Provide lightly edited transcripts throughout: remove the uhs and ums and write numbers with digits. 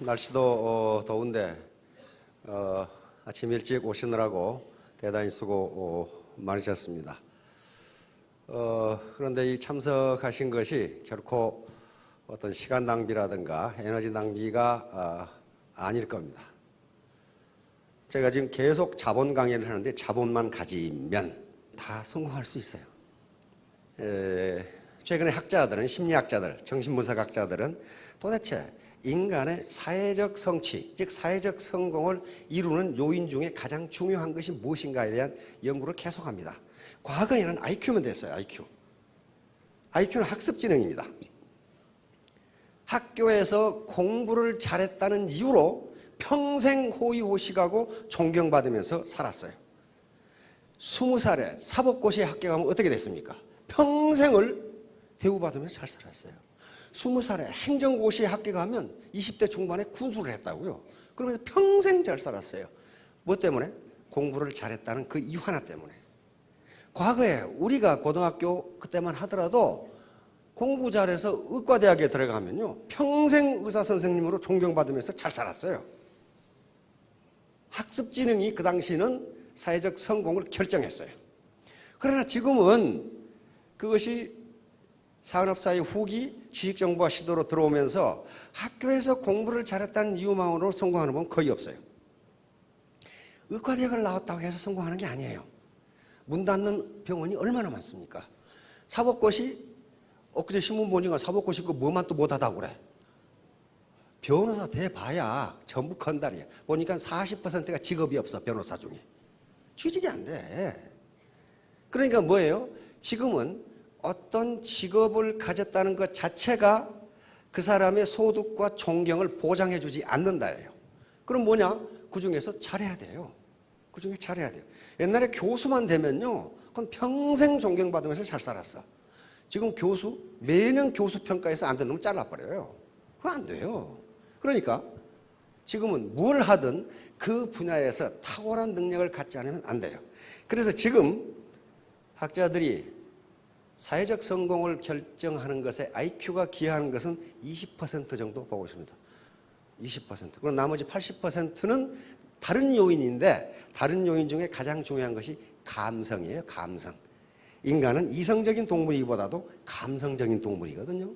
날씨도 더운데 아침 일찍 오시느라고 대단히 수고 많으셨습니다. 그런데 이 참석하신 것이 결코 어떤 시간 낭비라든가 에너지 낭비가 아닐 겁니다. 제가 지금 계속 자본 강의를 하는데 자본만 가지면 다 성공할 수 있어요. 최근에 학자들은, 심리학자들, 정신분석학자들은 도대체 인간의 사회적 성취, 즉 사회적 성공을 이루는 요인 중에 가장 중요한 것이 무엇인가에 대한 연구를 계속합니다. 과거에는 IQ면 됐어요. IQ는 학습지능입니다. 학교에서 공부를 잘했다는 이유로 평생 호의호식하고 존경받으면서 살았어요. 20살에 사법고시에 합격하면 어떻게 됐습니까? 평생을 대우받으면서 잘 살았어요. 20살에 행정고시에 합격하면 20대 중반에 군수를 했다고요. 그러면서 평생 잘 살았어요. 뭐 때문에? 공부를 잘했다는 그 이유 하나 때문에. 과거에 우리가 고등학교 그때만 하더라도 공부 잘해서 의과대학에 들어가면요, 평생 의사선생님으로 존경받으면서 잘 살았어요. 학습지능이 그 당시는 사회적 성공을 결정했어요. 그러나 지금은 그것이 산업사회 후기 지식정보화 시대로 들어오면서 학교에서 공부를 잘했다는 이유만으로 성공하는 분 거의 없어요. 의과대학을 나왔다고 해서 성공하는 게 아니에요. 문 닫는 병원이 얼마나 많습니까? 사법고시, 엊그제 신문 보니까 사법고시 그 뭐만 또 못하다고 그래. 변호사 돼봐야 전부 건달이야. 보니까 40%가 직업이 없어, 변호사 중에. 취직이 안 돼. 그러니까 뭐예요? 지금은 어떤 직업을 가졌다는 것 자체가 그 사람의 소득과 존경을 보장해 주지 않는다예요. 그럼 뭐냐? 그 중에서 잘해야 돼요. 그 중에 잘해야 돼요. 옛날에 교수만 되면요, 그건 평생 존경받으면서 잘 살았어. 지금 교수, 매년 교수 평가에서 안 되는 놈 잘라버려요. 그거 안 돼요. 그러니까 지금은 뭘 하든 그 분야에서 탁월한 능력을 갖지 않으면 안 돼요. 그래서 지금 학자들이 사회적 성공을 결정하는 것에 IQ가 기여하는 것은 20% 정도 보고 있습니다. 20%. 그럼 나머지 80%는 다른 요인인데, 다른 요인 중에 가장 중요한 것이 감성이에요. 감성. 인간은 이성적인 동물이기보다도 감성적인 동물이거든요.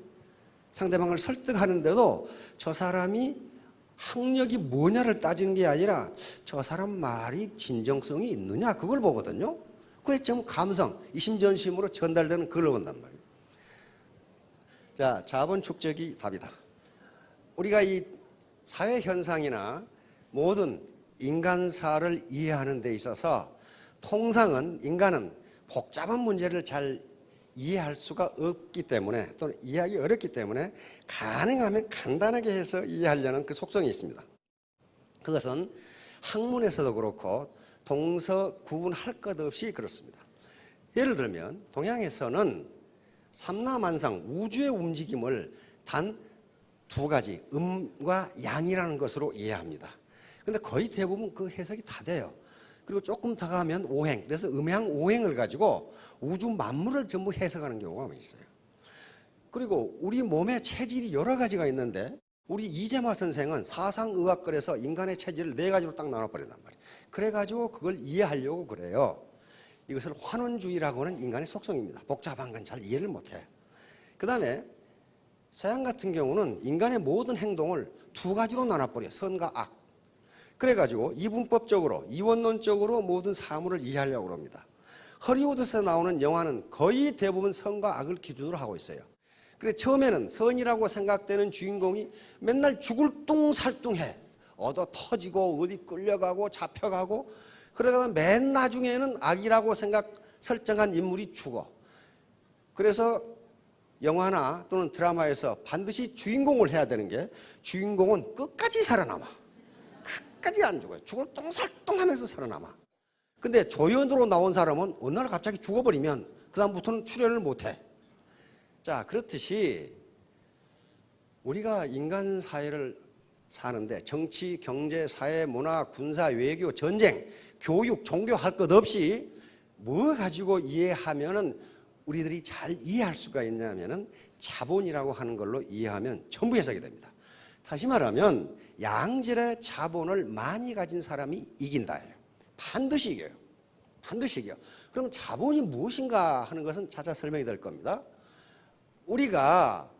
상대방을 설득하는데도 저 사람이 학력이 뭐냐를 따지는 게 아니라 저 사람 말이 진정성이 있느냐, 그걸 보거든요. 그게 전부 감성, 이심전심으로 전달되는 그걸 본단 말이에요. 자, 자본 축적이 답이다. 우리가 이 사회 현상이나 모든 인간사를 이해하는 데 있어서 통상은 인간은 복잡한 문제를 잘 이해할 수가 없기 때문에, 또는 이해하기 어렵기 때문에 가능하면 간단하게 해서 이해하려는 그 속성이 있습니다. 그것은 학문에서도 그렇고 동서구분할 것 없이 그렇습니다. 예를 들면 동양에서는 삼라만상, 우주의 움직임을 단 두 가지, 음과 양이라는 것으로 이해합니다. 그런데 거의 대부분 그 해석이 다 돼요. 그리고 조금 더 가면 오행, 그래서 음양 오행을 가지고 우주 만물을 전부 해석하는 경우가 있어요. 그리고 우리 몸의 체질이 여러 가지가 있는데, 우리 이재마 선생은 사상의학걸에서 인간의 체질을 4가지로 딱 나눠버린단 말이에요. 그래가지고 그걸 이해하려고 그래요. 이것을 환원주의라고 하는 인간의 속성입니다. 복잡한 건 잘 이해를 못해. 그 다음에 서양 같은 경우는 인간의 모든 행동을 2가지로 나눠버려요. 선과 악. 그래가지고 이분법적으로, 이원론적으로 모든 사물을 이해하려고 합니다. 허리우드에서 나오는 영화는 거의 대부분 선과 악을 기준으로 하고 있어요. 그래, 처음에는 선이라고 생각되는 주인공이 맨날 죽을 뚱살뚱해. 얻어 터지고 어디 끌려가고 잡혀가고, 그러다가 맨 나중에는 악이라고 설정한 인물이 죽어. 그래서 영화나 또는 드라마에서 반드시 주인공을 해야 되는 게, 주인공은 끝까지 살아남아. 끝까지 안 죽어요. 죽을 똥살똥하면서 살아남아. 근데 조연으로 나온 사람은 어느 날 갑자기 죽어버리면 그 다음부터는 출연을 못해. 자, 그렇듯이 우리가 인간 사회를 사는데 정치, 경제, 사회, 문화, 군사, 외교, 전쟁, 교육, 종교 할 것 없이 뭐 가지고 이해하면은 우리들이 잘 이해할 수가 있냐면은 자본이라고 하는 걸로 이해하면 전부 해석이 됩니다. 다시 말하면 양질의 자본을 많이 가진 사람이 이긴다예요. 반드시 이겨요. 반드시 이겨요. 그럼 자본이 무엇인가 하는 것은 차차 설명이 될 겁니다. 우리가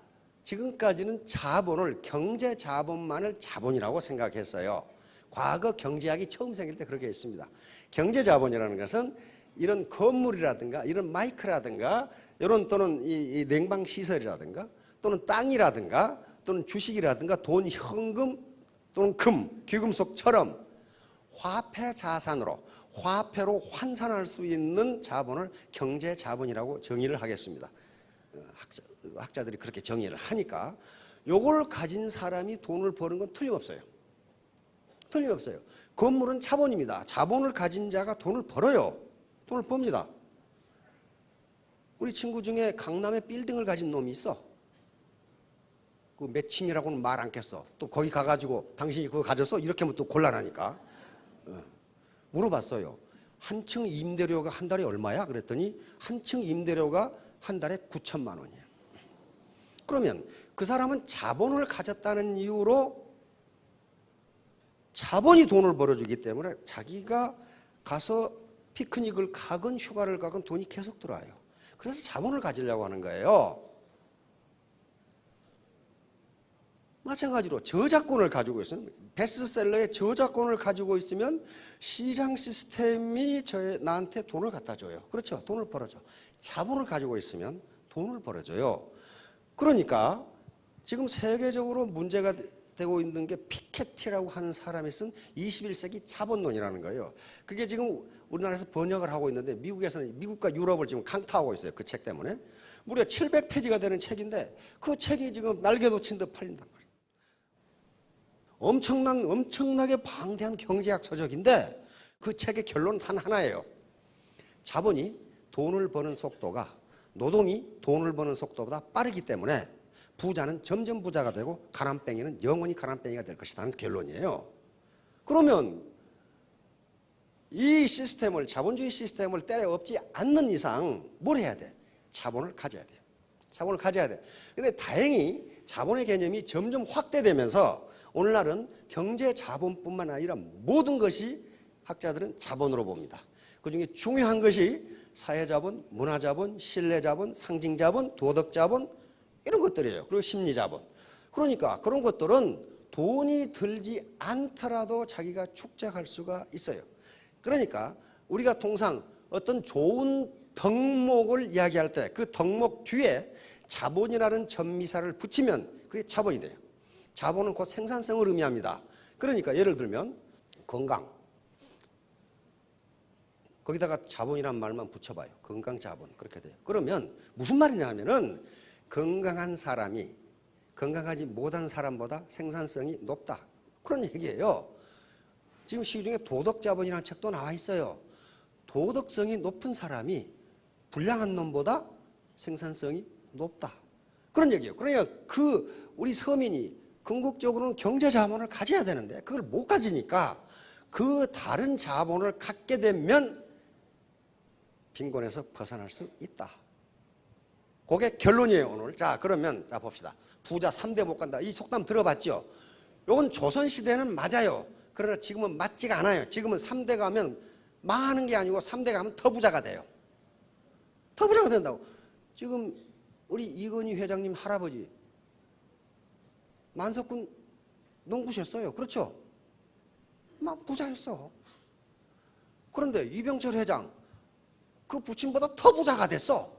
지금까지는 자본을, 경제 자본만을 자본이라고 생각했어요. 과거 경제학이 처음 생길 때 그렇게 했습니다. 경제 자본이라는 것은 이런 건물이라든가 이런 마이크라든가 이런 또는 이 냉방 시설이라든가 또는 땅이라든가 또는 주식이라든가 돈, 현금 또는 금, 귀금속처럼 화폐 자산으로, 화폐로 환산할 수 있는 자본을 경제 자본이라고 정의를 하겠습니다. 학자들이 그렇게 정의를 하니까 요걸 가진 사람이 돈을 버는 건 틀림없어요. 틀림없어요. 건물은 자본입니다. 자본을 가진 자가 돈을 벌어요. 돈을 법니다. 우리 친구 중에 강남에 빌딩을 가진 놈이 있어. 그 몇 층이라고는 말 않겠어. 또 거기 가가지고 당신이 그거 가졌어? 이렇게 하면 또 곤란하니까. 물어봤어요. 한 층 임대료가 한 달에 얼마야? 그랬더니 한 층 임대료가 한 달에 9천만 원이에요. 그러면 그 사람은 자본을 가졌다는 이유로 자본이 돈을 벌어주기 때문에 자기가 가서 피크닉을 가건 휴가를 가건 돈이 계속 들어와요. 그래서 자본을 가지려고 하는 거예요. 마찬가지로 저작권을 가지고 있으면, 베스트셀러의 저작권을 가지고 있으면 시장 시스템이 나한테 돈을 갖다 줘요. 그렇죠. 돈을 벌어줘. 자본을 가지고 있으면 돈을 벌어줘요. 그러니까 지금 세계적으로 문제가 되고 있는 게 피케티라고 하는 사람이 쓴 21세기 자본론이라는 거예요. 그게 지금 우리나라에서 번역을 하고 있는데 미국에서는, 미국과 유럽을 지금 강타하고 있어요. 그 책 때문에. 무려 700페이지가 되는 책인데 그 책이 지금 날개도 친 듯 팔린단 말이에요. 엄청나게 방대한 경제학 서적인데 그 책의 결론은 단 하나예요. 자본이 돈을 버는 속도가 노동이 돈을 버는 속도보다 빠르기 때문에 부자는 점점 부자가 되고 가난뱅이는 영원히 가난뱅이가 될 것이라는 결론이에요. 그러면 이 시스템을, 자본주의 시스템을 때려엎지 않는 이상 뭘 해야 돼? 자본을 가져야 돼요. 자본을 가져야 돼. 근데 다행히 자본의 개념이 점점 확대되면서 오늘날은 경제 자본뿐만 아니라 모든 것이 학자들은 자본으로 봅니다. 그중에 중요한 것이 사회자본, 문화자본, 신뢰자본, 상징자본, 도덕자본 이런 것들이에요. 그리고 심리자본. 그러니까 그런 것들은 돈이 들지 않더라도 자기가 축적할 수가 있어요. 그러니까 우리가 통상 어떤 좋은 덕목을 이야기할 때 그 덕목 뒤에 자본이라는 전미사를 붙이면 그게 자본이 돼요. 자본은 곧 생산성을 의미합니다. 그러니까 예를 들면 건강. 거기다가 자본이란 말만 붙여봐요. 건강 자본. 그렇게 돼요. 그러면 무슨 말이냐 하면은 건강한 사람이 건강하지 못한 사람보다 생산성이 높다. 그런 얘기예요. 지금 시중에 도덕자본이라는 책도 나와 있어요. 도덕성이 높은 사람이 불량한 놈보다 생산성이 높다. 그런 얘기예요. 그러니까 우리 서민이 궁극적으로는 경제 자본을 가져야 되는데 그걸 못 가지니까 그 다른 자본을 갖게 되면 빈곤에서 벗어날 수 있다. 그게 결론이에요, 오늘. 자, 그러면 자 봅시다. 부자 3대 못 간다. 이 속담 들어봤죠? 이건 조선시대는 맞아요. 그러나 지금은 맞지가 않아요. 지금은 3대 가면 망하는 게 아니고 3대 가면 더 부자가 돼요. 더 부자가 된다고. 지금 우리 이건희 회장님 할아버지 만석군 농부셨어요. 그렇죠? 막 부자였어. 그런데 이병철 회장 그 부친보다 더 부자가 됐어.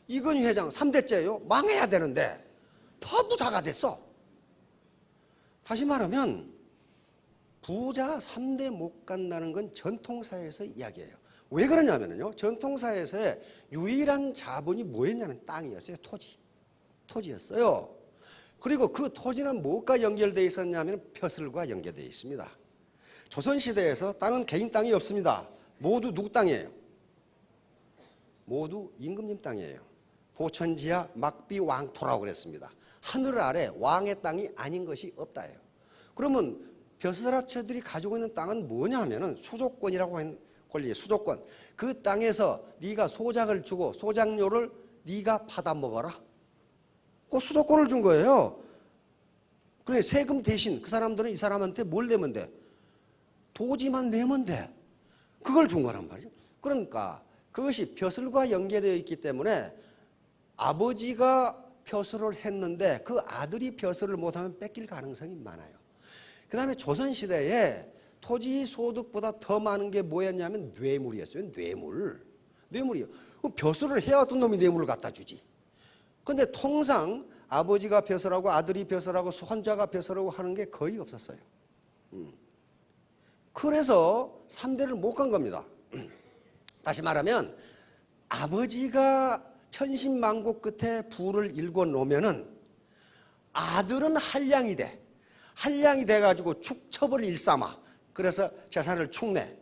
이건희 회장 3대째예요. 망해야 되는데 더 부자가 됐어. 다시 말하면 부자 3대 못 간다는 건 전통사회에서 이야기예요. 왜 그러냐면요. 전통사회에서의 유일한 자본이 뭐였냐면 땅이었어요. 토지였어요. 그리고 그 토지는 무엇과 연결되어 있었냐면 벼슬과 연결되어 있습니다. 조선시대에서 땅은 개인 땅이 없습니다. 모두 누구 땅이에요? 모두 임금님 땅이에요. 보천지하 막비왕토라고 그랬습니다. 하늘 아래 왕의 땅이 아닌 것이 없다예요. 그러면 벼슬아처들이 가지고 있는 땅은 뭐냐 하면은 수조권이라고 하는 권리, 수조권. 그 땅에서 네가 소작을 주고 소작료를 네가 받아 먹어라. 그 수도권을 준 거예요. 그래, 세금 대신 그 사람들은 이 사람한테 뭘 내면 돼? 도지만 내면 돼. 그걸 준 거란 말이죠. 그러니까 그것이 벼슬과 연계되어 있기 때문에 아버지가 벼슬을 했는데 그 아들이 벼슬을 못하면 뺏길 가능성이 많아요. 그 다음에 조선시대에 토지 소득보다 더 많은 게 뭐였냐면 뇌물이었어요. 뇌물이요. 그럼 벼슬을 해왔던 놈이 뇌물을 갖다 주지. 근데 통상 아버지가 벼슬하고 아들이 벼슬하고 손자가 벼슬하고 하는 게 거의 없었어요. 그래서 3대를 못 간 겁니다. 다시 말하면 아버지가 천신만고 끝에 부를 일궈 놓으면은 아들은 한량이 돼. 한량이 돼가지고 축첩을 일삼아. 그래서 재산을 축내.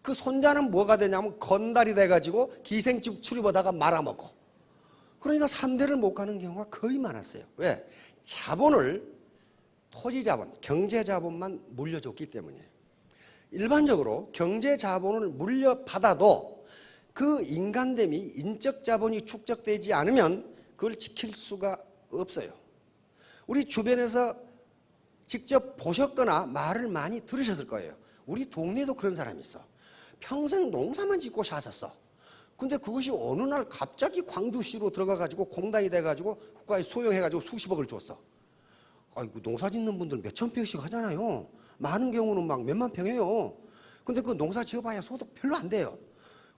그 손자는 뭐가 되냐면 건달이 돼가지고 기생집 출입하다가 말아먹고. 그러니까 3대를 못 가는 경우가 거의 많았어요. 왜? 자본을, 토지자본, 경제자본만 물려줬기 때문이에요. 일반적으로 경제자본을 물려받아도 그 인간됨이 인적자본이 축적되지 않으면 그걸 지킬 수가 없어요. 우리 주변에서 직접 보셨거나 말을 많이 들으셨을 거예요. 우리 동네에도 그런 사람이 있어. 평생 농사만 짓고 사셨어. 근데 그것이 어느 날 갑자기 광주시로 들어가가지고 공단이 돼가지고 국가에 소용해가지고 수십억을 줬어. 아이고, 농사 짓는 분들 몇천 평씩 하잖아요. 많은 경우는 막 몇만 평이에요. 근데 그 농사 지어봐야 소득 별로 안 돼요.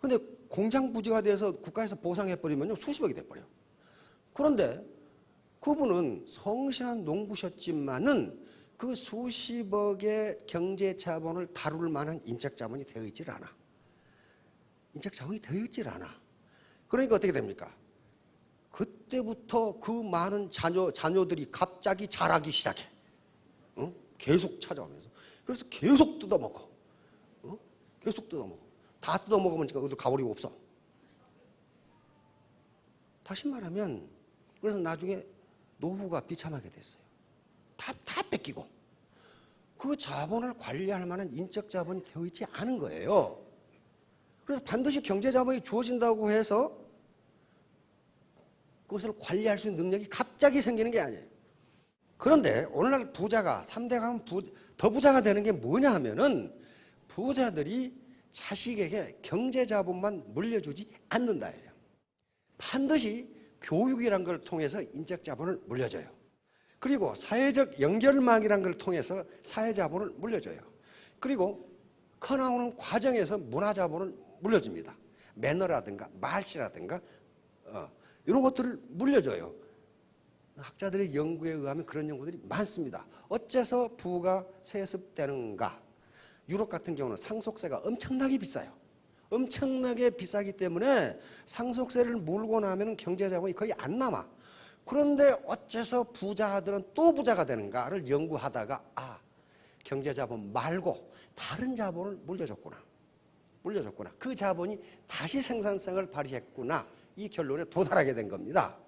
근데 공장 부지가 돼서 국가에서 보상해버리면요, 수십억이 돼버려. 그런데 그분은 성실한 농부셨지만은 그 수십억의 경제 자본을 다룰 만한 인적 자본이 되어 있질 않아. 인적 자본이 되어 있질 않아. 그러니까 어떻게 됩니까? 그때부터 그 많은 자녀들이 갑자기 자라기 시작해. 계속 찾아오면서. 그래서 계속 뜯어먹어. 계속 뜯어먹어. 다 뜯어먹으면 어디 가버리고 없어. 다시 말하면 그래서 나중에 노후가 비참하게 됐어요. 다 뺏기고. 그 자본을 관리할 만한 인적 자본이 되어 있지 않은 거예요. 그래서 반드시 경제 자본이 주어진다고 해서 그것을 관리할 수 있는 능력이 갑자기 생기는 게 아니에요. 그런데 오늘날 부자가 3대 가면 더 부자가 되는 게 뭐냐 하면은 부자들이 자식에게 경제 자본만 물려주지 않는다예요. 반드시 교육이란 걸 통해서 인적 자본을 물려줘요. 그리고 사회적 연결망이란 걸 통해서 사회 자본을 물려줘요. 그리고 커나오는 과정에서 문화 자본을 물려줍니다. 매너라든가 말씨라든가 이런 것들을 물려줘요. 학자들의 연구에 의하면 그런 연구들이 많습니다. 어째서 부가 세습되는가? 유럽 같은 경우는 상속세가 엄청나게 비싸요. 엄청나게 비싸기 때문에 상속세를 물고 나면 경제자본이 거의 안 남아. 그런데 어째서 부자들은 또 부자가 되는가를 연구하다가 경제자본 말고 다른 자본을 물려줬구나. 그 자본이 다시 생산성을 발휘했구나. 이 결론에 도달하게 된 겁니다.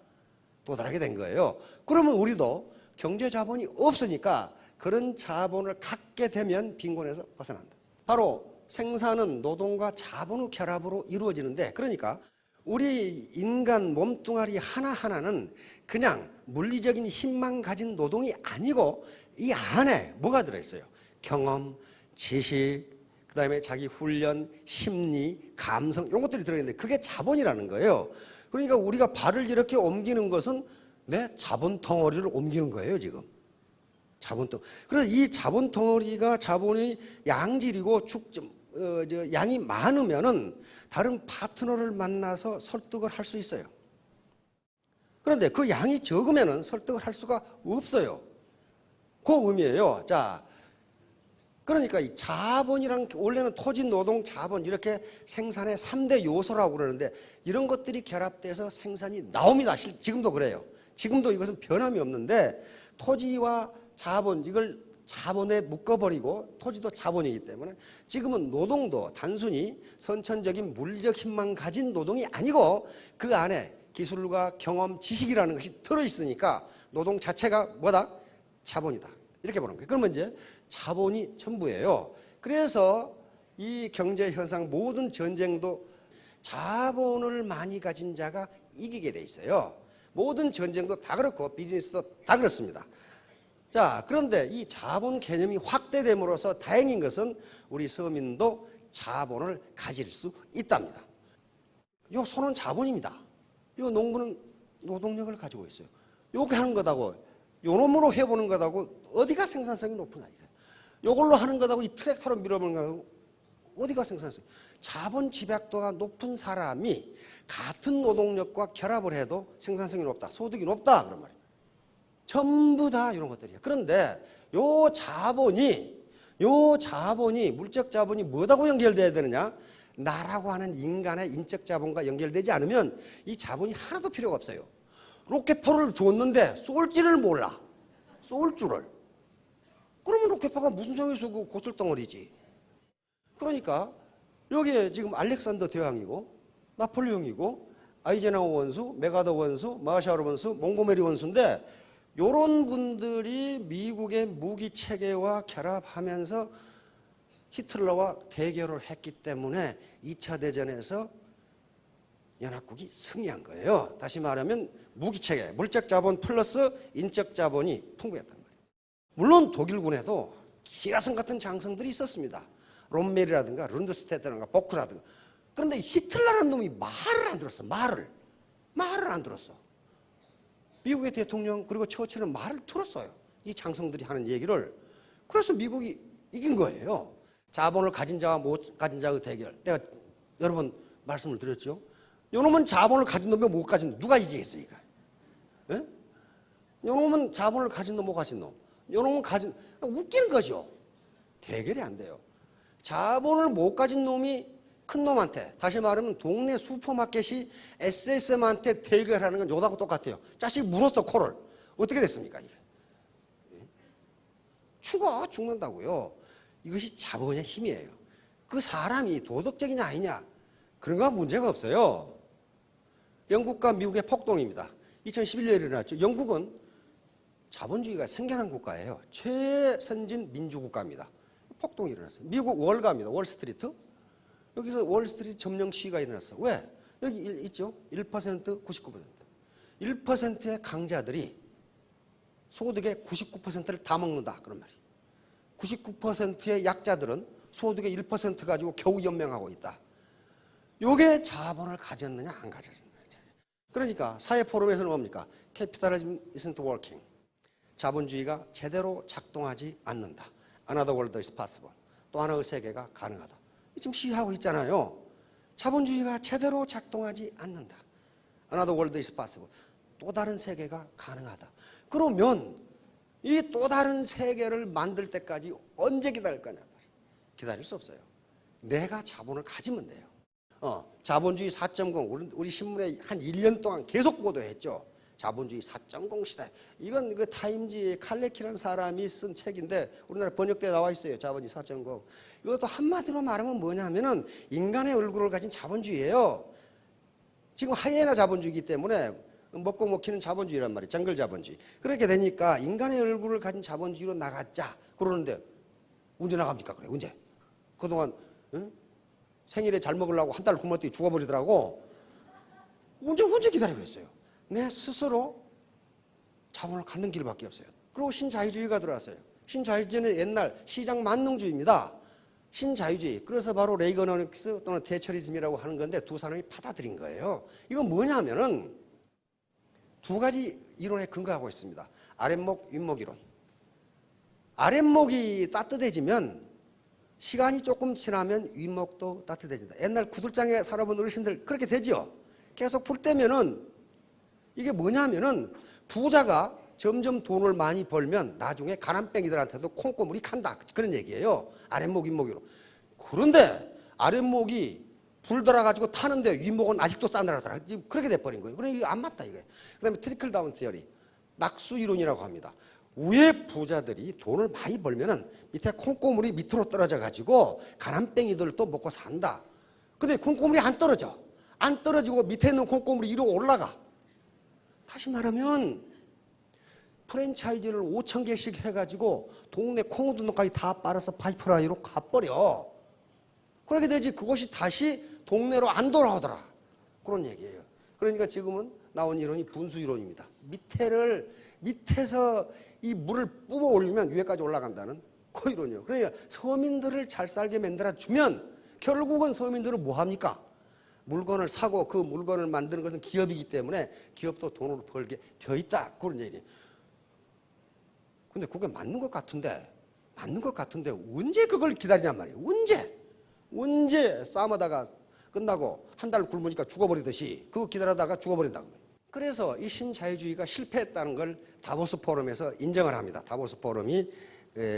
도달하게 된 거예요. 그러면 우리도 경제자본이 없으니까 그런 자본을 갖게 되면 빈곤에서 벗어난다. 바로 생산은 노동과 자본의 결합으로 이루어지는데, 그러니까 우리 인간 몸뚱아리 하나하나는 그냥 물리적인 힘만 가진 노동이 아니고 이 안에 뭐가 들어있어요? 경험, 지식, 그 다음에 자기 훈련, 심리, 감성 이런 것들이 들어있는데 그게 자본이라는 거예요. 그러니까 우리가 발을 이렇게 옮기는 것은 내 자본 덩어리를 옮기는 거예요, 지금. 그래서 이 자본 덩어리가 자본의 양질이고 양이 많으면은 다른 파트너를 만나서 설득을 할 수 있어요. 그런데 그 양이 적으면은 설득을 할 수가 없어요. 그 의미예요. 자, 그러니까 이 자본이랑 원래는 토지, 노동, 자본 이렇게 생산의 3대 요소라고 그러는데 이런 것들이 결합돼서 생산이 나옵니다. 지금도 그래요. 지금도 이것은 변함이 없는데 토지와 자본 이걸 자본에 묶어버리고 토지도 자본이기 때문에 지금은 노동도 단순히 선천적인 물리적 힘만 가진 노동이 아니고 그 안에 기술과 경험, 지식이라는 것이 들어있으니까 노동 자체가 뭐다? 자본이다. 이렇게 보는 거예요. 그러면 이제 자본이 전부예요. 그래서 이 경제 현상 모든 전쟁도 자본을 많이 가진 자가 이기게 돼 있어요. 모든 전쟁도 다 그렇고 비즈니스도 다 그렇습니다. 자, 그런데 이 자본 개념이 확대됨으로써 다행인 것은 우리 서민도 자본을 가질 수 있답니다. 요 소는 자본입니다. 요 농부는 노동력을 가지고 있어요. 요게 하는 거다고, 요 놈으로 해보는 거다고 어디가 생산성이 높으냐 이거예요. 요걸로 하는 거다고 이 트랙터로 밀어보는 거다고 어디가 생산성이. 자본 집약도가 높은 사람이 같은 노동력과 결합을 해도 생산성이 높다, 소득이 높다 그런 말이에요. 전부 다 이런 것들이에요. 그런데 요 자본이 물적 자본이 뭐하고 연결돼야 되느냐? 나라고 하는 인간의 인적 자본과 연결되지 않으면 이 자본이 하나도 필요가 없어요. 로켓포를 줬는데 쏠지를 몰라. 쏠 줄을. 그러면 로켓포가 무슨 소용이 있어? 그 고철덩어리지. 그러니까 여기에 지금 알렉산더 대왕이고 나폴레옹이고 아이젠하워 원수, 메가더 원수, 마샤르 원수, 몽고메리 원수인데 이런 분들이 미국의 무기 체계와 결합하면서 히틀러와 대결을 했기 때문에 2차 대전에서 연합국이 승리한 거예요. 다시 말하면 무기 체계, 물적 자본 플러스 인적 자본이 풍부했단 말이에요. 물론 독일군에도 기라성 같은 장성들이 있었습니다. 롬멜이라든가 룬드스테드라든가 보크라든가. 그런데 히틀러라는 놈이 말을 안 들었어. 말을 안 들었어. 미국의 대통령 그리고 처칠은 말을 들었어요. 이 장성들이 하는 얘기를. 그래서 미국이 이긴 거예요. 자본을 가진 자와 못 가진 자의 대결. 내가 여러 번 말씀을 드렸죠. 요놈은 자본을 가진 놈이 못 가진 놈. 누가 이기겠어 이거? 예? 요놈은 자본을 가진 놈 못 가진 놈. 요놈은 가진, 웃기는 거죠. 대결이 안 돼요. 자본을 못 가진 놈이 큰 놈한테, 다시 말하면 동네 슈퍼마켓이 SSM한테 대결하는 건 요다고 똑같아요. 자식이 물었어 코를. 어떻게 됐습니까 이게? 죽는다고요. 이것이 자본의 힘이에요. 그 사람이 도덕적이냐 아니냐 그런 건 문제가 없어요. 영국과 미국의 폭동입니다. 2011년에 일어났죠. 영국은 자본주의가 생겨난 국가예요. 최선진 민주국가입니다. 폭동이 일어났어요. 미국 월가입니다. 월스트리트. 여기서 월스트리트 점령 시위가 일어났어. 왜? 여기 있죠. 1%, 99%. 1%의 강자들이 소득의 99%를 다 먹는다. 그런 말이에요. 99%의 약자들은 소득의 1% 가지고 겨우 연명하고 있다. 요게 자본을 가졌느냐 안 가졌느냐. 그러니까 사회 포럼에서는 뭡니까? Capitalism isn't working. 자본주의가 제대로 작동하지 않는다. Another world is possible. 또 하나의 세계가 가능하다. 지금 시위하고 있잖아요. 자본주의가 제대로 작동하지 않는다. Another world is possible. 또 다른 세계가 가능하다. 그러면 이 또 다른 세계를 만들 때까지 언제 기다릴 거냐? 기다릴 수 없어요. 내가 자본을 가지면 돼요. 자본주의 4.0 우리 신문에 한 1년 동안 계속 보도했죠. 자본주의 4.0 시대. 이건 그 타임지의 칼레키라는 사람이 쓴 책인데 우리나라 번역대에 나와 있어요. 자본주의 4.0. 이것도 한마디로 말하면 뭐냐면은 인간의 얼굴을 가진 자본주의예요. 지금 하이에나 자본주의이기 때문에 먹고 먹히는 자본주의란 말이에요. 정글 자본주의. 그렇게 되니까 인간의 얼굴을 가진 자본주의로 나가자 그러는데 언제 나갑니까? 그래 언제? 그동안 생일에 잘 먹으려고 한 달 굶었더니 죽어버리더라고. 언제 기다리고 있어요. 내 스스로 자본을 갖는 길밖에 없어요. 그리고 신자유주의가 들어왔어요. 신자유주의는 옛날 시장 만능주의입니다. 신자유주의. 그래서 바로 레이거노믹스 또는 대처리즘이라고 하는 건데 두 사람이 받아들인 거예요. 이건 뭐냐면은 두 가지 이론에 근거하고 있습니다. 아랫목, 윗목 이론. 아랫목이 따뜻해지면 시간이 조금 지나면 윗목도 따뜻해진다. 옛날 구들장에 살아본 어르신들 그렇게 되죠. 계속 풀 때면은 이게 뭐냐면은 부자가 점점 돈을 많이 벌면 나중에 가난뱅이들한테도 콩고물이 간다. 그런 얘기예요. 아랫목, 윗목으로. 그런데 아랫목이 불 들어가지고 타는데 윗목은 아직도 싸늘하더라. 지금 그렇게 돼버린 거예요. 그러니까 이게 안 맞다 이게. 그 다음에 트리클 다운 티어리. 낙수 이론이라고 합니다. 위에 부자들이 돈을 많이 벌면은 밑에 콩고물이 밑으로 떨어져 가지고 가난뱅이들도 먹고 산다. 근데 콩고물이 안 떨어져. 안 떨어지고 밑에 있는 콩고물이 위로 올라가. 다시 말하면 프랜차이즈를 5,000개씩 해가지고 동네 콩우두둑까지 다 빨아서 파이프라인으로 가버려. 그렇게 되지 그것이 다시 동네로 안 돌아오더라. 그런 얘기예요. 그러니까 지금은 나온 이론이 분수 이론입니다. 밑에를 밑에서 이 물을 뿜어 올리면 위에까지 올라간다는 그 이론이에요. 그러니까 서민들을 잘 살게 만들어주면 결국은 서민들은 뭐합니까? 물건을 사고 그 물건을 만드는 것은 기업이기 때문에 기업도 돈을 벌게 되어 있다. 그런 얘기예요. 근데 그게 맞는 것 같은데 언제 그걸 기다리냔 말이에요. 언제 싸움하다가 끝나고 한 달 굶으니까 죽어버리듯이 그거 기다리다가 죽어버린다고. 그래서 이 신자유주의가 실패했다는 걸 다보스 포럼에서 인정을 합니다. 다보스 포럼이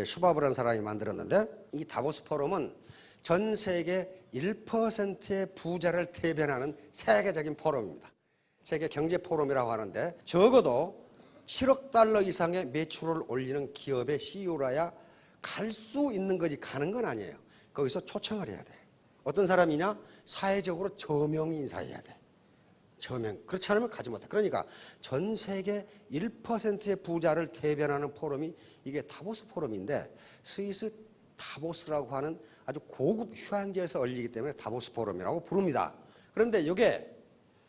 슈바브라는 사람이 만들었는데 이 다보스 포럼은 전 세계 1%의 부자를 대변하는 세계적인 포럼입니다. 세계 경제 포럼이라고 하는데 적어도 7억 달러 이상의 매출을 올리는 기업의 CEO라야 갈 수 있는 거지 가는 건 아니에요. 거기서 초청을 해야 돼. 어떤 사람이냐? 사회적으로 저명히 인사해야 돼. 저명. 그렇지 않으면 가지 못해. 그러니까 전 세계 1%의 부자를 대변하는 포럼이 이게 다보스 포럼인데 스위스 다보스라고 하는 아주 고급 휴양지에서 열리기 때문에 다보스 포럼이라고 부릅니다. 그런데 이게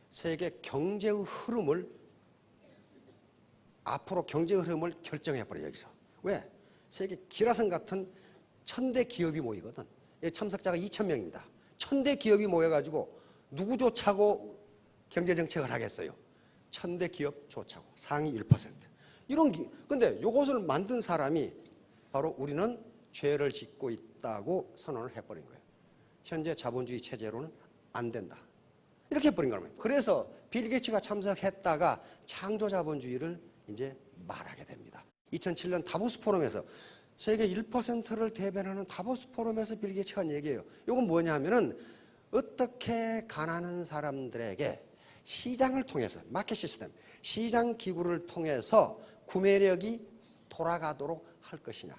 세계 경제의 흐름을 앞으로 경제 흐름을 결정해버려요. 여기서. 왜? 세계 기라성 같은 1000대 기업이 모이거든. 참석자가 2000명입니다. 1000대 기업이 모여가지고 누구조차고 경제정책을 하겠어요. 1000대 기업조차고 상위 1%. 근데 이것을 만든 사람이 바로 우리는 죄를 짓고 있다고 선언을 해버린 거예요. 현재 자본주의 체제로는 안 된다. 이렇게 해버린 거예요. 그래서 빌 게이츠가 참석했다가 창조 자본주의를 이제 말하게 됩니다. 2007년 다보스 포럼에서 세계 1%를 대변하는 다보스 포럼에서 빌 게이츠가 한 얘기예요. 이건 뭐냐 하면은 어떻게 가난한 사람들에게 시장을 통해서 마켓 시스템, 시장 기구를 통해서 구매력이 돌아가도록 할 것이냐.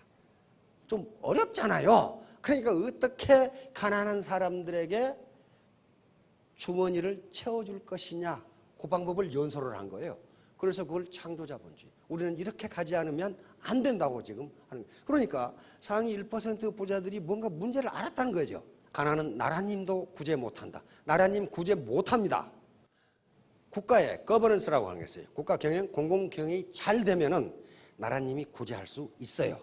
좀 어렵잖아요. 그러니까 어떻게 가난한 사람들에게 주머니를 채워줄 것이냐. 그 방법을 연설을 한 거예요. 그래서 그걸 창조자본주의. 우리는 이렇게 가지 않으면 안 된다고 지금 하는 거예요. 그러니까 상위 1% 부자들이 뭔가 문제를 알았다는 거죠. 가난은 나라님도 구제 못한다. 나라님 구제 못합니다. 국가의 거버넌스라고 하는 게 있어요. 국가 경영, 공공 경영이 잘 되면은 나라님이 구제할 수 있어요.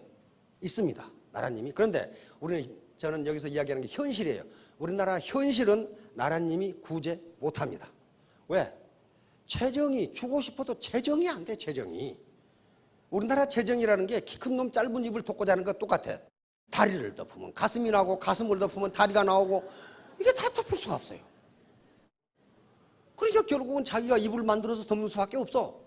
있습니다. 나라님이. 그런데 저는 여기서 이야기하는 게 현실이에요. 우리나라 현실은 나라님이 구제 못합니다. 왜? 재정이 주고 싶어도 재정이 안 돼. 재정이. 우리나라 재정이라는 게 키 큰 놈 짧은 입을 덮고 자는 거 똑같아. 다리를 덮으면 가슴이 나오고 가슴을 덮으면 다리가 나오고 이게 다 덮을 수가 없어요. 그러니까 결국은 자기가 이불을 만들어서 덮는 수밖에 없어.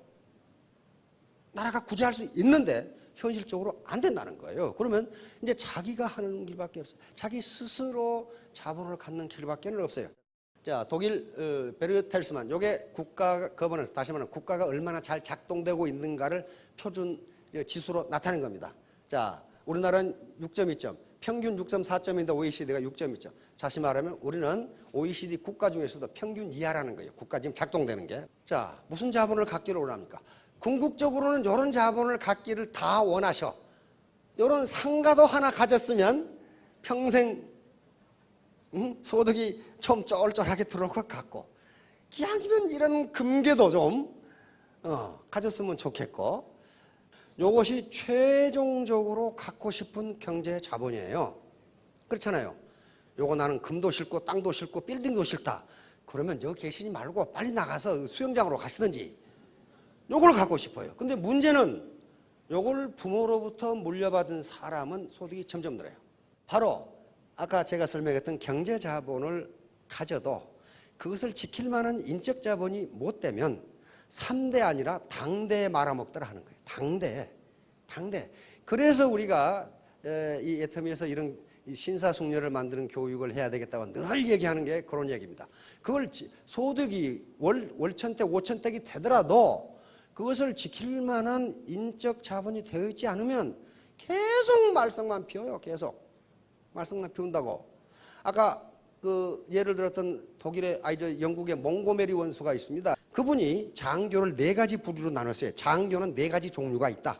나라가 구제할 수 있는데 현실적으로 안 된다는 거예요. 그러면 이제 자기가 하는 길밖에 없어요. 자기 스스로 자본을 갖는 길밖에 없어요. 자, 독일 베르텔스만, 요게 국가 거버넌스, 다시 말하면 국가가 얼마나 잘 작동되고 있는가를 표준 지수로 나타낸 겁니다. 자, 우리나라는 6.2점, 평균 6.4점인데 OECD가 6.2점. 다시 말하면 우리는 OECD 국가 중에서도 평균 이하라는 거예요. 국가 지금 작동되는 게. 자, 무슨 자본을 갖기를 원합니까? 궁극적으로는 이런 자본을 갖기를 다 원하셔. 이런 상가도 하나 가졌으면 평생 소득이 좀 쫄쫄하게 들어올 것 같고, 기왕이면 이런 금괴도 좀 가졌으면 좋겠고, 이것이 최종적으로 갖고 싶은 경제 자본이에요. 그렇잖아요. 요거 나는 금도 싫고 땅도 싫고 빌딩도 싫다. 그러면 여기 계시지 말고 빨리 나가서 수영장으로 가시든지. 요걸 갖고 싶어요. 근데 문제는 요걸 부모로부터 물려받은 사람은 소득이 점점 늘어요. 바로 아까 제가 설명했던 경제 자본을 가져도 그것을 지킬 만한 인적 자본이 못 되면 3대 아니라 당대에 말아먹더라 하는 거예요. 당대. 그래서 우리가 이 애터미에서 이런 신사숙녀를 만드는 교육을 해야 되겠다고 늘 얘기하는 게 그런 얘기입니다. 그걸 소득이 월천대, 오천대이 되더라도 그것을 지킬 만한 인적 자본이 되어 있지 않으면 계속 말썽만 피워요. 계속. 말썽만 피운다고. 아까 예를 들었던 영국의 몽고메리 원수가 있습니다. 그분이 장교를 4가지 부류로 나눴어요. 장교는 4가지 종류가 있다.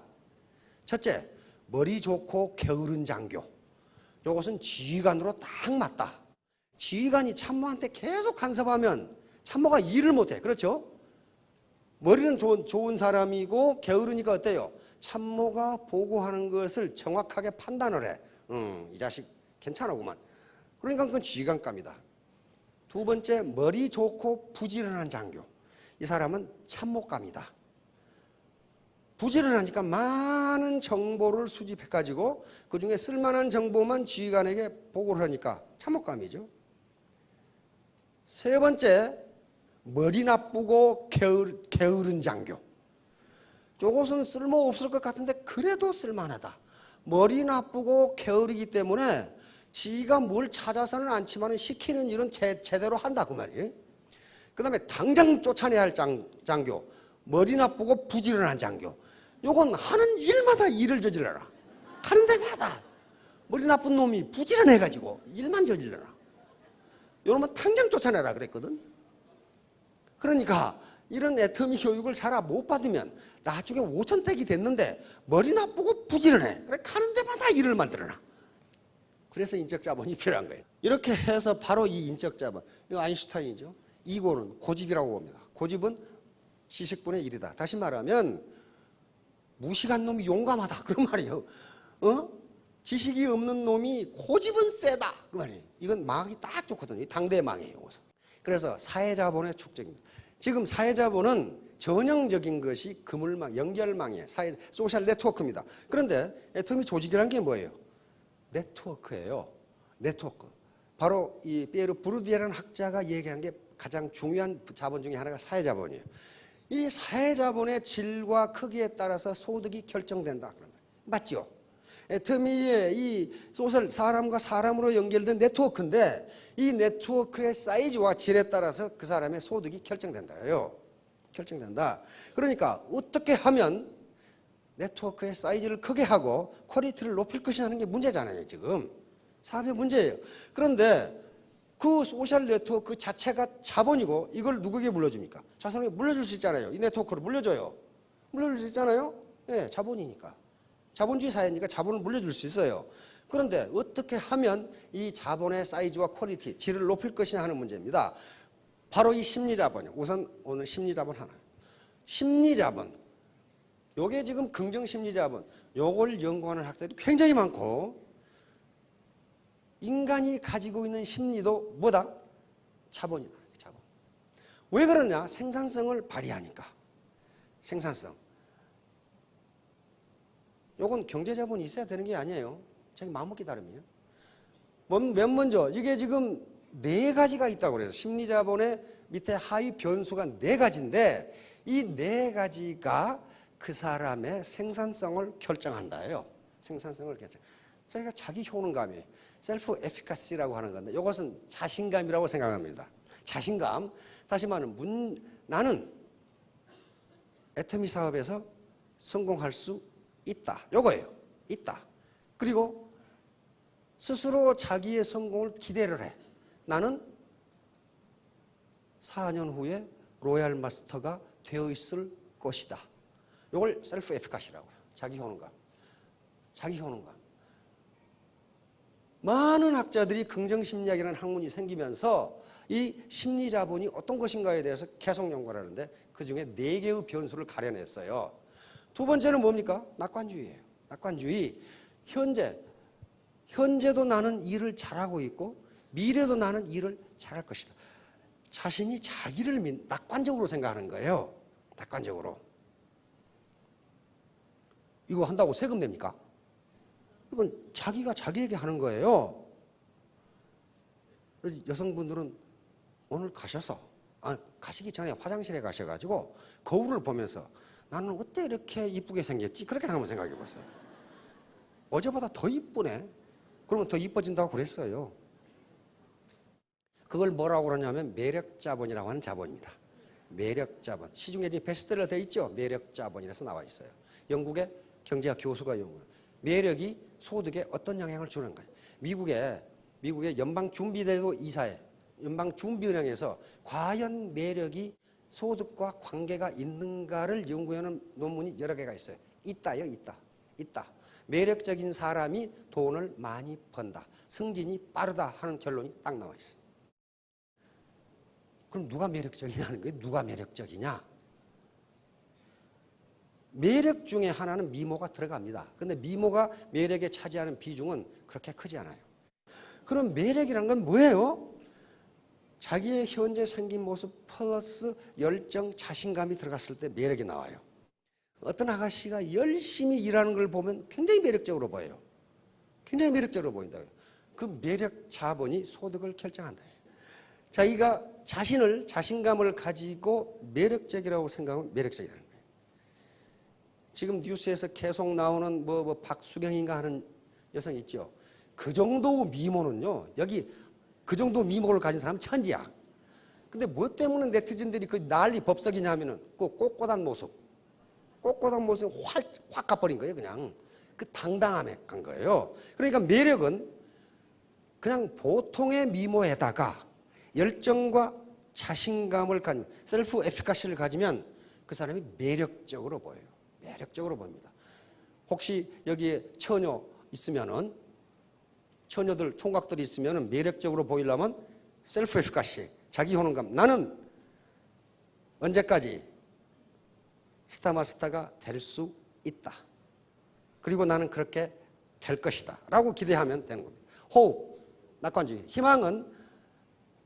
첫째, 머리 좋고 게으른 장교. 이것은 지휘관으로 딱 맞다. 지휘관이 참모한테 계속 간섭하면 참모가 일을 못해. 그렇죠? 머리는 좋은 사람이고 게으르니까 어때요? 참모가 보고하는 것을 정확하게 판단을 해. 이 자식 괜찮아구만. 그러니까 그건 지휘관감이다. 두 번째, 머리 좋고 부지런한 장교. 이 사람은 참모감이다. 부지런하니까 많은 정보를 수집해가지고 그중에 쓸만한 정보만 지휘관에게 보고를 하니까 참모감이죠. 세 번째, 머리 나쁘고 게으른 장교. 이것은 쓸모없을 것 같은데 그래도 쓸만하다. 머리 나쁘고 게으르기 때문에 지가 뭘 찾아서는 않지만 시키는 일은 제대로 한다 그 말이에요. 그 다음에 당장 쫓아내야 할 장교. 머리 나쁘고 부지런한 장교. 요건 하는 일마다 일을 저질러라. 하는 데마다 머리 나쁜 놈이 부지런해가지고 일만 저질러라. 요러면 당장 쫓아내라 그랬거든. 그러니까 이런 애터미 교육을 잘 못 받으면 나중에 5천택이 됐는데 머리 나쁘고 부지런해. 그래 가는 데마다 일을 만들어놔. 그래서 인적 자본이 필요한 거예요. 이렇게 해서 바로 이 인적 자본, 이거 아인슈타인이죠. 이고는 고집이라고 봅니다. 고집은 지식분의 1이다. 다시 말하면 무식한 놈이 용감하다 그런 말이에요. 지식이 없는 놈이 고집은 세다 그 말이에요. 이건 망하기 딱 좋거든요. 당대의 망이에요. 그래서 사회자본의 축적입니다. 지금 사회자본은 전형적인 것이 그물망, 연결망이에요. 소셜 네트워크입니다. 그런데 애터미 조직이라는 게 뭐예요? 네트워크예요. 네트워크. 바로 이 피에르 부르디에라는 학자가 얘기한 게 가장 중요한 자본 중에 하나가 사회자본이에요. 이 사회자본의 질과 크기에 따라서 소득이 결정된다. 맞죠? 애터미의 이 소셜, 사람과 사람으로 연결된 네트워크인데 이 네트워크의 사이즈와 질에 따라서 그 사람의 소득이 결정된다요. 결정된다. 그러니까 어떻게 하면 네트워크의 사이즈를 크게 하고 퀄리티를 높일 것이냐 하는 게 문제잖아요. 지금 사업의 문제예요. 그런데 그 소셜 네트워크 자체가 자본이고 이걸 누구에게 물려줍니까? 자손에게 물려줄 수 있잖아요. 이 네트워크를 물려줘요. 물려줄 수 있잖아요. 네, 자본이니까. 자본주의 사회니까 자본을 물려줄 수 있어요. 그런데 어떻게 하면 이 자본의 사이즈와 퀄리티, 질을 높일 것이냐 하는 문제입니다. 바로 이 심리자본이요. 우선 오늘 심리자본 하나. 심리자본. 요게 지금 긍정심리자본. 요걸 연구하는 학자들이 굉장히 많고 인간이 가지고 있는 심리도 뭐다? 자본이다. 자본. 왜 그러냐? 생산성을 발휘하니까. 생산성. 요건 경제자본이 있어야 되는 게 아니에요. 자기 마음먹기 나름이에요. 맨 먼저 이게 지금 4가지가 있다고 그래서 심리자본의 밑에 하위 변수가 4가지인데 이 4가지가 그 사람의 생산성을 결정한다예요. 생산성을 결정. 저희가 자기 효능감이에요. 셀프 에피카시라고 하는 건데 이것은 자신감이라고 생각합니다. 자신감. 다시 말하면 나는 애터미 사업에서 성공할 수 있다. 요거예요. 있다. 그리고 스스로 자기의 성공을 기대를 해. 나는 4년 후에 로얄 마스터가 되어 있을 것이다. 이걸 셀프 에피카시라고 해요. 자기 효능감. 자기 효능감. 많은 학자들이 긍정심리학이라는 학문이 생기면서 이 심리자본이 어떤 것인가에 대해서 계속 연구를 하는데 그중에 4개의 변수를 가려냈어요. 두 번째는 뭡니까? 낙관주의예요. 낙관주의. 현재도 나는 일을 잘하고 있고 미래도 나는 일을 잘할 것이다. 자신이 자기를 낙관적으로 생각하는 거예요. 낙관적으로. 이거 한다고 세금 냅니까? 이건 자기가 자기에게 하는 거예요. 여성분들은 오늘 가시기 전에 화장실에 가셔가지고 거울을 보면서 나는 어때 이렇게 이쁘게 생겼지? 그렇게 한번 생각해 보세요. 어제보다 더 이쁘네. 그러면 더 이뻐진다고 그랬어요. 그걸 뭐라고 그러냐면 매력자본이라고 하는 자본입니다. 매력자본. 시중에 베스트셀러 되어 있죠? 매력자본이라서 나와 있어요. 영국의 경제학 교수가 연구해요. 매력이 소득에 어떤 영향을 주는 거예요. 미국의 연방준비제도 이사회, 연방준비은행에서 과연 매력이 소득과 관계가 있는가를 연구하는 논문이 여러 개가 있어요. 있다요, 있다. 매력적인 사람이 돈을 많이 번다. 승진이 빠르다 하는 결론이 딱 나와 있어요. 그럼 누가 매력적이냐는 거예요. 누가 매력적이냐? 매력 중에 하나는 미모가 들어갑니다. 근데 미모가 매력에 차지하는 비중은 그렇게 크지 않아요. 그럼 매력이란 건 뭐예요? 자기의 현재 생긴 모습 플러스 열정, 자신감이 들어갔을 때 매력이 나와요. 어떤 아가씨가 열심히 일하는 걸 보면 굉장히 매력적으로 보여요. 굉장히 매력적으로 보인다고요. 그 매력 자본이 소득을 결정한다. 자기가 자신감을 가지고 매력적이라고 생각하면 매력적이라는 거예요. 지금 뉴스에서 계속 나오는 박수경인가 하는 여성 있죠. 그 정도 미모는요, 여기 그 정도 미모를 가진 사람은 천지야. 근데 뭐 때문에 네티즌들이 그 난리 법석이냐 하면은 그 꼿꼿한 모습이 확 가버린 거예요, 그냥. 그 당당함에 간 거예요. 그러니까 매력은 그냥 보통의 미모에다가 열정과 자신감을 가진 셀프 에피카시를 가지면 그 사람이 매력적으로 보여요. 매력적으로 보입니다. 혹시 여기에 처녀 있으면은 처녀들 총각들이 있으면은 매력적으로 보이려면 셀프 에피카시, 자기 효능감. 나는 언제까지 스타마스터가 될 수 있다. 그리고 나는 그렇게 될 것이다 라고 기대하면 되는 겁니다. 호흡, 낙관주의. 희망은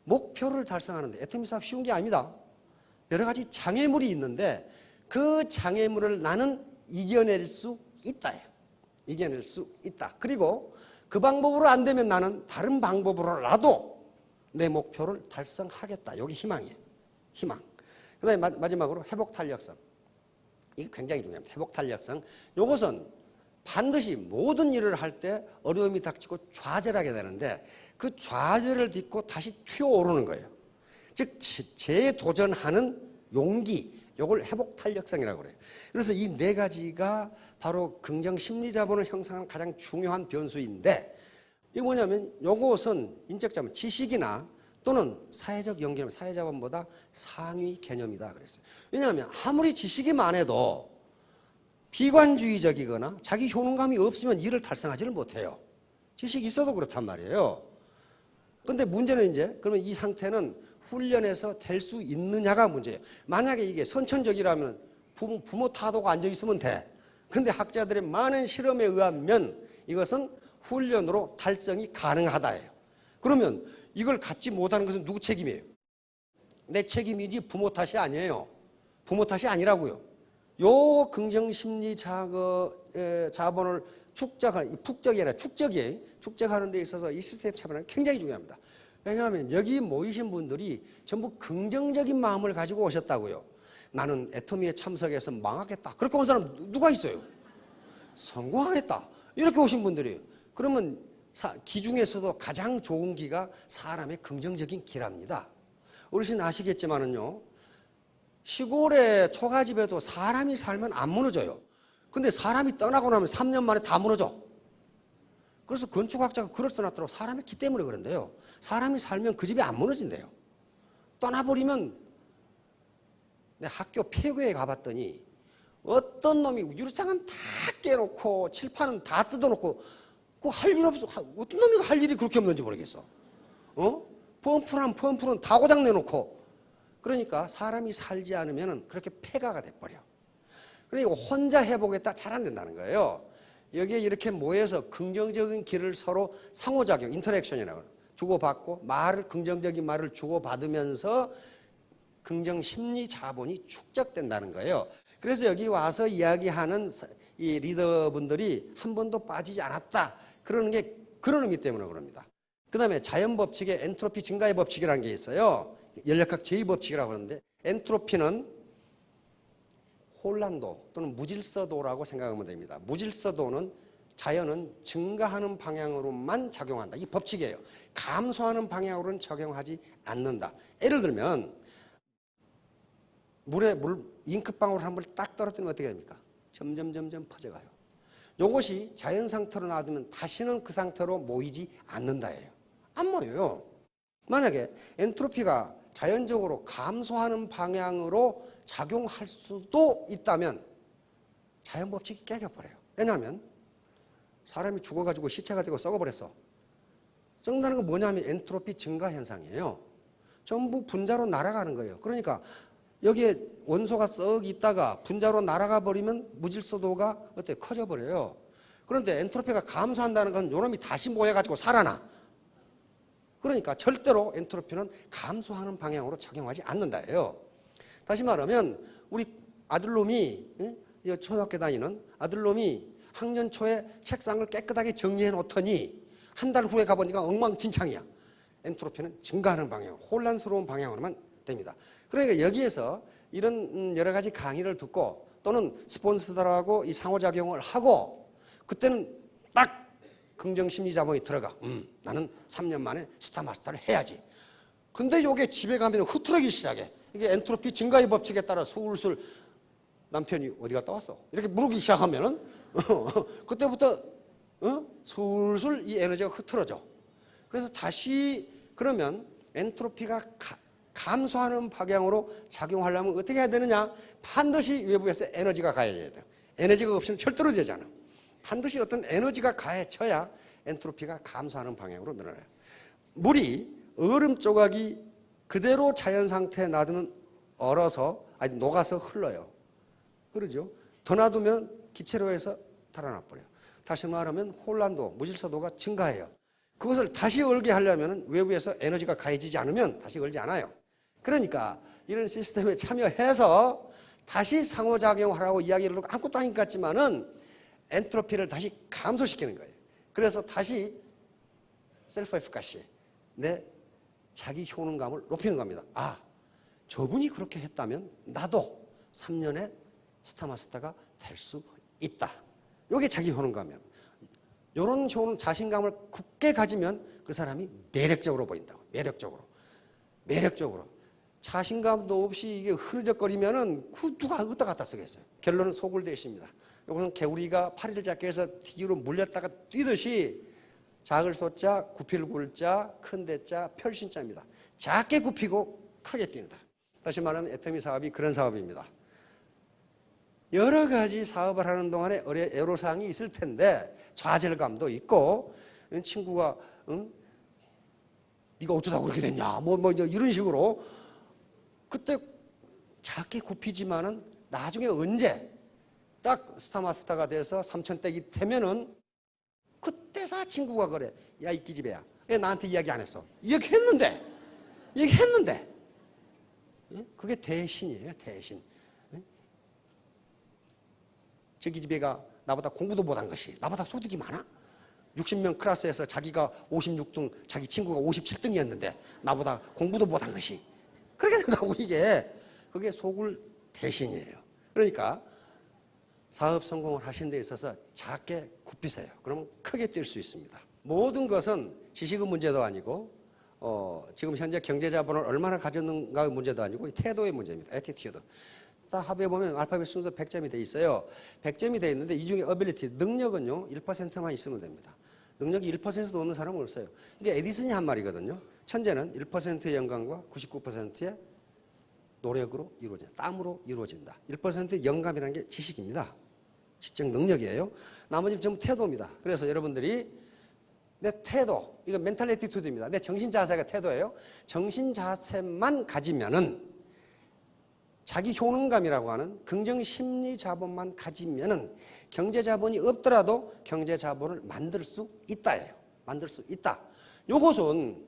목표를 달성하는데 애터미 사업 쉬운 게 아닙니다. 여러 가지 장애물이 있는데 그 장애물을 나는 이겨낼 수 있다. 이겨낼 수 있다. 그리고 그 방법으로 안 되면 나는 다른 방법으로라도 내 목표를 달성하겠다. 여기 희망이에요. 희망. 그 다음에 마지막으로 회복탄력성. 이게 굉장히 중요합니다. 회복탄력성. 이것은 반드시 모든 일을 할 때 어려움이 닥치고 좌절을 하게 되는데 그 좌절을 딛고 다시 튀어오르는 거예요. 즉 재도전하는 용기, 이걸 회복탄력성이라고 그래요. 그래서 이 네 가지가 바로 긍정 심리자본을 형성하는 가장 중요한 변수인데 이게 뭐냐면 이것은 인적 자본, 지식이나 또는 사회적 연결, 사회자본보다 상위 개념이다 그랬어요. 왜냐하면 아무리 지식이 많아도 비관주의적이거나 자기 효능감이 없으면 일을 달성하지를 못해요. 지식이 있어도 그렇단 말이에요. 그런데 문제는 이제 그러면 이 상태는 훈련해서 될 수 있느냐가 문제예요. 만약에 이게 선천적이라면 부모 타도가 앉아 있으면 돼. 근데 학자들의 많은 실험에 의하면 이것은 훈련으로 달성이 가능하다예요. 그러면 이걸 갖지 못하는 것은 누구 책임이에요? 내 책임이지 부모 탓이 아니에요. 부모 탓이 아니라고요. 요 긍정심리 자본을 축적이 아니라 축적하는 데 있어서 이 시스템 차별은 굉장히 중요합니다. 왜냐하면 여기 모이신 분들이 전부 긍정적인 마음을 가지고 오셨다고요. 나는 애터미에 참석해서 망하겠다. 그렇게 온 사람 누가 있어요? 성공하겠다. 이렇게 오신 분들이에요. 그러면 기 중에서도 가장 좋은 기가 사람의 긍정적인 기랍니다. 어르신 아시겠지만은요. 시골의 초가집에도 사람이 살면 안 무너져요. 근데 사람이 떠나고 나면 3년 만에 다 무너져. 그래서 건축학자가 글을 써놨더라고. 사람의 기 때문에 그런데요. 사람이 살면 그 집이 안 무너진대요. 떠나버리면 내 학교 폐교에 가봤더니 어떤 놈이 유리창은 다 깨놓고 칠판은 다 뜯어놓고 그 할 일 없어. 어떤 놈이 할 일이 그렇게 없는지 모르겠어. 펌프는 다 고장 내놓고. 그러니까 사람이 살지 않으면 그렇게 폐가가 돼버려. 그러니까 혼자 해보겠다 잘 안 된다는 거예요. 여기에 이렇게 모여서 긍정적인 길을 서로 상호작용, 인터랙션이라고 주고받고 긍정적인 말을 주고받으면서 긍정 심리 자본이 축적된다는 거예요. 그래서 여기 와서 이야기하는 이 리더분들이 한 번도 빠지지 않았다. 그러는 게 그런 의미 때문에 그럽니다. 그 다음에 자연법칙에 엔트로피 증가의 법칙이라는 게 있어요. 연력학 제2법칙이라고 하는데 엔트로피는 혼란도 또는 무질서도라고 생각하면 됩니다. 무질서도는 자연은 증가하는 방향으로만 작용한다. 이 법칙이에요. 감소하는 방향으로는 적용하지 않는다. 예를 들면 물에 잉크방울 한 번 딱 떨어뜨리면 어떻게 됩니까? 점점 퍼져가요. 이것이 자연 상태로 놔두면 다시는 그 상태로 모이지 않는다예요. 안 모여요. 만약에 엔트로피가 자연적으로 감소하는 방향으로 작용할 수도 있다면 자연법칙이 깨져버려요. 왜냐하면 사람이 죽어가지고 시체가 되고 썩어버렸어. 썩는다는 건 뭐냐면 엔트로피 증가 현상이에요. 전부 분자로 날아가는 거예요. 그러니까 여기에 원소가 썩 있다가 분자로 날아가 버리면 무질서도가 어때? 커져 버려요. 그런데 엔트로피가 감소한다는 건 요놈이 다시 모여가지고 살아나. 그러니까 절대로 엔트로피는 감소하는 방향으로 작용하지 않는다예요. 다시 말하면 우리 아들놈이 초등학교 다니는 아들놈이 학년 초에 책상을 깨끗하게 정리해 놓더니 한 달 후에 가보니까 엉망진창이야. 엔트로피는 증가하는 방향, 혼란스러운 방향으로만 됩니다. 그러니까 여기에서 이런 여러 가지 강의를 듣고 또는 스폰서들하고 이 상호작용을 하고 그때는 딱 긍정심리자본이 들어가. 나는 3년 만에 스타마스터를 해야지. 근데 이게 집에 가면 흐트러기 시작해. 이게 엔트로피 증가의 법칙에 따라 술술 남편이 어디 갔다 왔어? 이렇게 물기 시작하면은 그때부터 술술 이 에너지가 흐트러져. 그래서 다시 그러면 엔트로피가 감소하는 방향으로 작용하려면 어떻게 해야 되느냐? 반드시 외부에서 에너지가 가해져야 돼요. 에너지가 없으면 절대로 되잖아. 반드시 어떤 에너지가 가해져야 엔트로피가 감소하는 방향으로 늘어나요. 물이 얼음 조각이 그대로 자연 상태에 놔두면 얼어서 아니 녹아서 흘러요. 그러죠? 더 놔두면 기체로에서 달아나 버려요. 다시 말하면 혼란도, 무질서도가 증가해요. 그것을 다시 얼게 하려면 외부에서 에너지가 가해지지 않으면 다시 얼지 않아요. 그러니까 이런 시스템에 참여해서 다시 상호작용하라고 이야기를 하고 아무것도 아닌 것 같지만은 엔트로피를 다시 감소시키는 거예요. 그래서 다시 셀프 에피카시, 내 자기 효능감을 높이는 겁니다. 아, 저분이 그렇게 했다면 나도 3년에 스타마스터가 될 수 있다. 이게 자기 효능감이에요. 이런 효능, 자신감을 굳게 가지면 그 사람이 매력적으로 보인다고. 매력적으로. 자신감도 없이 이게 흐느적거리면은 누가 어디다 갖다 쓰겠어요. 결론은 소굴대시입니다. 이것은 개구리가 파리를 잡기 위해서 뒤로 물렸다가 뛰듯이 작을 소자, 굽힐 굴자, 큰 대자, 별신자입니다. 작게 굽히고 크게 뛴다. 다시 말하면 애터미 사업이 그런 사업입니다. 여러 가지 사업을 하는 동안에 애로사항이 있을 텐데 좌절감도 있고 친구가 네가 어쩌다고 그렇게 됐냐 뭐 이런 식으로 그때 작게 굽히지만은 나중에 언제 딱 스타마스터가 돼서 3,000댁이 되면은 그때서 친구가 그래. 야, 이 기집애야. 왜 나한테 이야기 안 했어? 얘기했는데. 그게 대신이에요, 대신. 저 기집애가 나보다 공부도 못한 것이 나보다 소득이 많아? 60명 클래스에서 자기가 56등, 자기 친구가 57등이었는데 나보다 공부도 못한 것이 그렇게 된다고 그게 소굴 대신이에요. 그러니까 사업 성공을 하시는 데 있어서 작게 굽히세요. 그러면 크게 뛸 수 있습니다. 모든 것은 지식의 문제도 아니고 지금 현재 경제자본을 얼마나 가졌는가의 문제도 아니고 태도의 문제입니다. 애티튜드. 다 합해보면 알파벳 순서 100점이 돼 있어요. 100점이 돼 있는데 이 중에 어빌리티, 능력은요 1%만 있으면 됩니다. 능력이 1%도 없는 사람은 없어요. 이게 에디슨이 한 말이거든요. 천재는 1%의 영감과 99%의 노력으로 이루어진다. 땀으로 이루어진다. 1%의 영감이라는 게 지식입니다. 지적 능력이에요. 나머지는 전부 태도입니다. 그래서 여러분들이 내 태도, 이거 멘탈 애티튜드입니다. 내 정신 자세가 태도예요. 정신 자세만 가지면은 자기 효능감이라고 하는 긍정 심리 자본만 가지면은 경제 자본이 없더라도 경제 자본을 만들 수 있다예요. 만들 수 있다. 요것은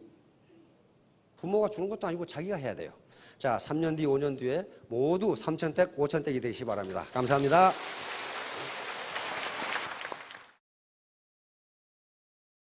부모가 주는 것도 아니고 자기가 해야 돼요. 자, 3년 뒤, 5년 뒤에 모두 3,000댁, 5,000댁이 되시기 바랍니다. 감사합니다.